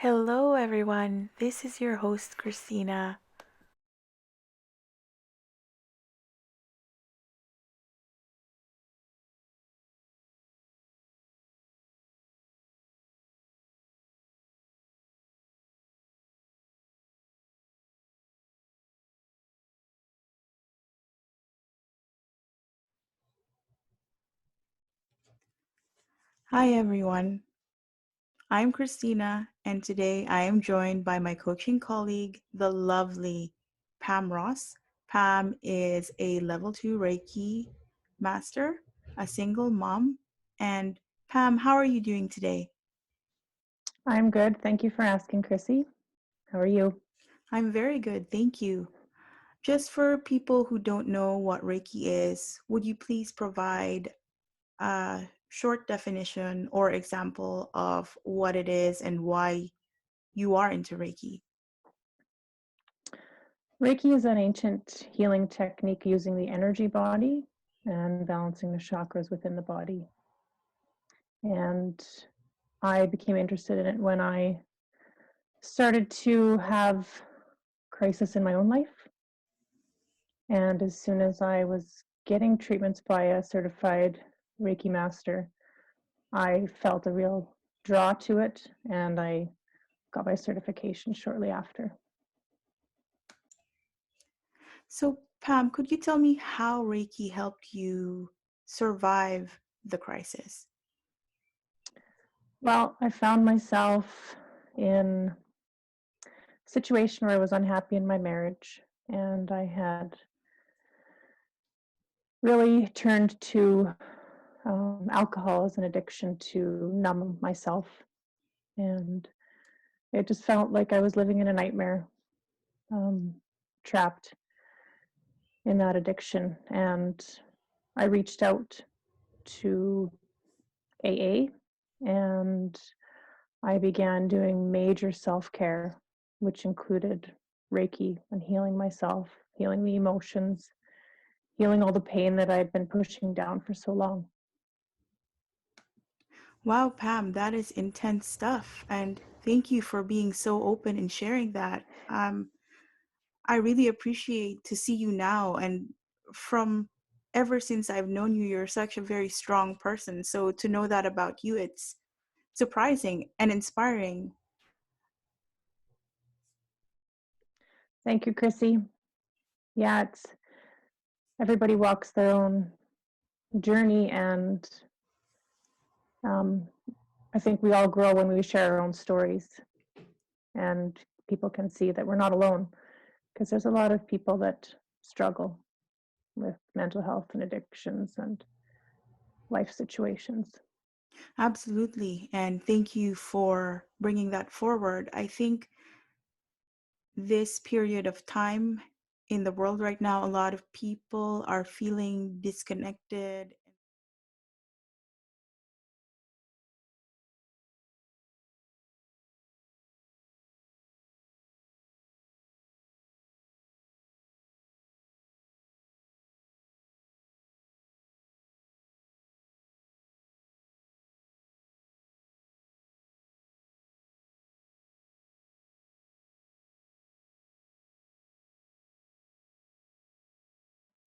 Hello, everyone. This is your host, Christina. Hi, everyone. I'm Christina, and today I am joined by my coaching colleague, the lovely Pam Ross. Pam is a level 2 Reiki master, a single mom. And Pam, how are you doing today? I'm good. Thank you for asking, Crissy. How are you? I'm very good, thank you. Just for people who don't know what Reiki is, would you please provide a short definition or example of what it is and why you are into Reiki? Reiki is an ancient healing technique using the energy body and balancing the chakras within the body. And I became interested in it when I started to have crisis in my own life. And as soon as I was getting treatments by a certified Reiki master, I felt a real draw to it, and I got my certification shortly after. So, Pam, could you tell me how Reiki helped you survive the crisis? Well, I found myself in a situation where I was unhappy in my marriage, and I had really turned to alcohol as an addiction to numb myself. And it just felt like I was living in a nightmare, um, trapped in that addiction. And I reached out to AA, and I began doing major self care, which included Reiki and healing myself, healing the emotions, healing all the pain that I had been pushing down for so long. Wow, Pam, that is intense stuff. And thank you for being so open and sharing that. I really appreciate to see you now. And from ever since I've known you, you're such a very strong person. So to know that about you, it's surprising and inspiring. Thank you, Crissy. Yeah, it's everybody walks their own journey, and um, I think we all grow when we share our own stories, and people can see that we're not alone because there's a lot of people that struggle with mental health and addictions and life situations. Absolutely. And thank you for bringing that forward. I think this period of time in the world right now, a lot of people are feeling disconnected.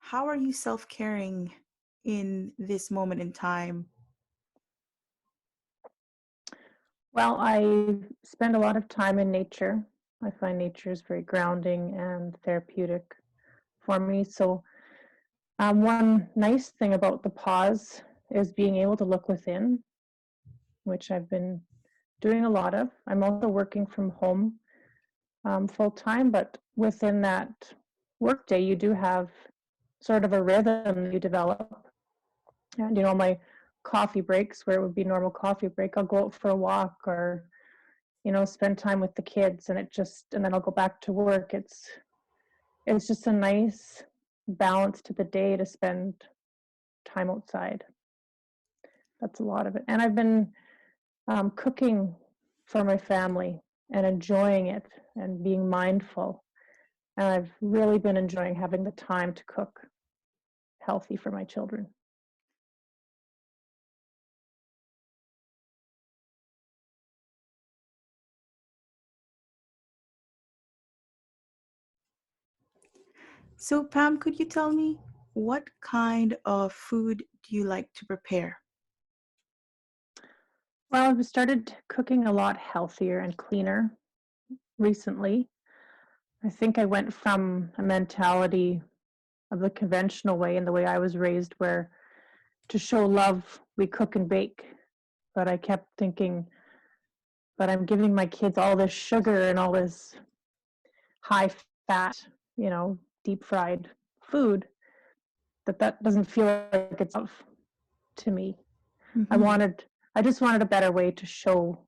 How are you self-caring in this moment in time? Well, I spend a lot of time in nature. I find nature is very grounding and therapeutic for me. So, one nice thing about the pause is being able to look within, which I've been doing a lot of. I'm also working from home full time, but within that workday, you do have sort of a rhythm you develop. And, my coffee breaks where it would be normal coffee break, I'll go out for a walk or spend time with the kids, and then I'll go back to work. It's just a nice balance to the day to spend time outside. That's a lot of it. And I've been cooking for my family and enjoying it and being mindful. And I've really been enjoying having the time to cook healthy for my children. So, Pam, could you tell me what kind of food do you like to prepare? Well, I've started cooking a lot healthier and cleaner recently. I think I went from a mentality of the conventional way and the way I was raised, where to show love, we cook and bake. But I kept thinking, but I'm giving my kids all this sugar and all this high fat, deep fried food, that doesn't feel like it's love to me. I Hmm. wanted, I just wanted a better way to show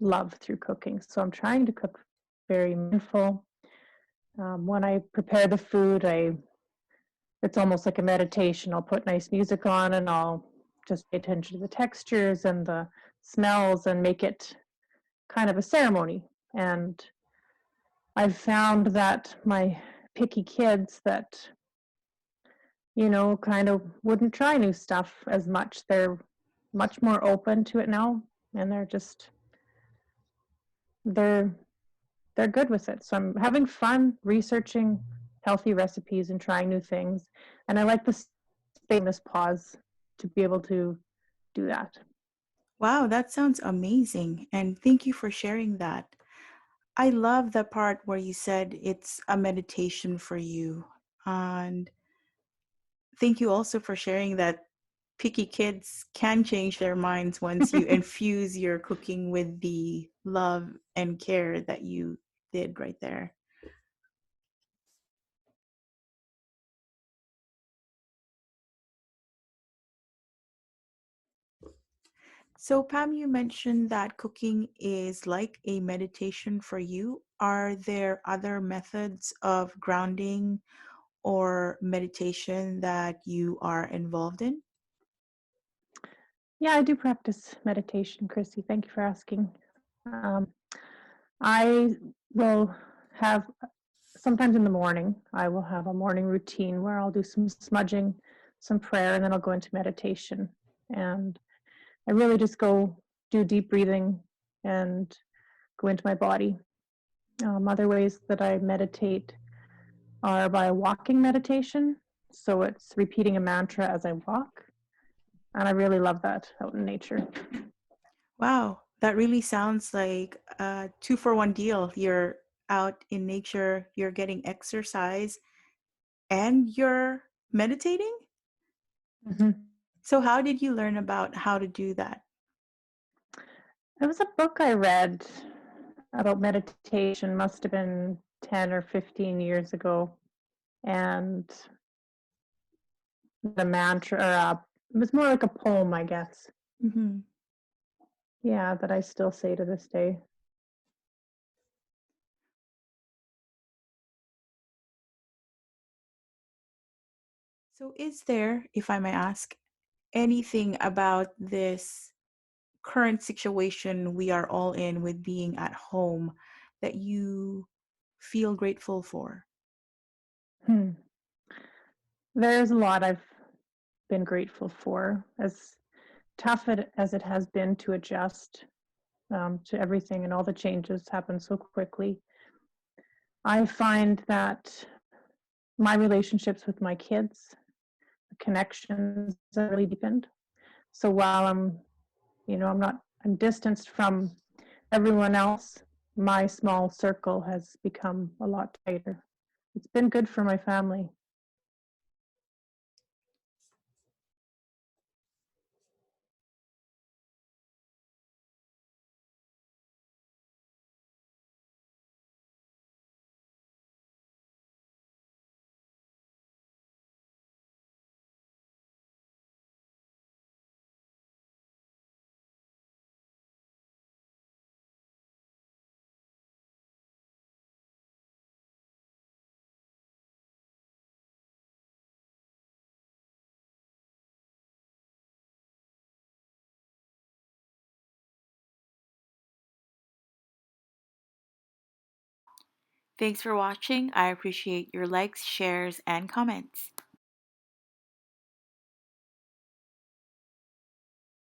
love through cooking. So I'm trying to cook very mindful. When I prepare the food, it's almost like a meditation. I'll put nice music on and I'll just pay attention to the textures and the smells and make it kind of a ceremony. And I've found that my picky kids that, kind of wouldn't try new stuff as much, they're much more open to it now. And they're they're good with it. So I'm having fun researching healthy recipes and trying new things. And I like this this pause to be able to do that. Wow, that sounds amazing. And thank you for sharing that. I love the part where you said it's a meditation for you. And thank you also for sharing that picky kids can change their minds once you infuse your cooking with the love and care that you did right there. So, Pam, you mentioned that cooking is like a meditation for you. Are there other methods of grounding or meditation that you are involved in? Yeah, I do practice meditation, Crissy. Thank you for asking. Um, I will have sometimes in the morning, I will have a morning routine where I'll do some smudging, some prayer, and then I'll go into meditation. And I really just go do deep breathing and go into my body. Other ways that I meditate are by walking meditation. So it's repeating a mantra as I walk. And I really love that out in nature. Wow, that really sounds like a two for one deal. You're out in nature, you're getting exercise, and you're meditating? Mhm. So, how did you learn about how to do that? There was a book I read about meditation, must have been 10 or 15 years ago. And the mantra, it was more like a poem, I guess. Hmm. Yeah, that I still say to this day. So, is there, if I may ask, anything about this current situation we are all in with being at home that you feel grateful for? Hmm. There's a lot I've been grateful for, as tough as it has been to adjust to everything and all the changes happen so quickly. I find that my relationships with my kids, the connections are really deepened. So while I'm distanced from everyone else, my small circle has become a lot tighter. It's been good for my family. Thanks for watching. I appreciate your likes, shares, and comments.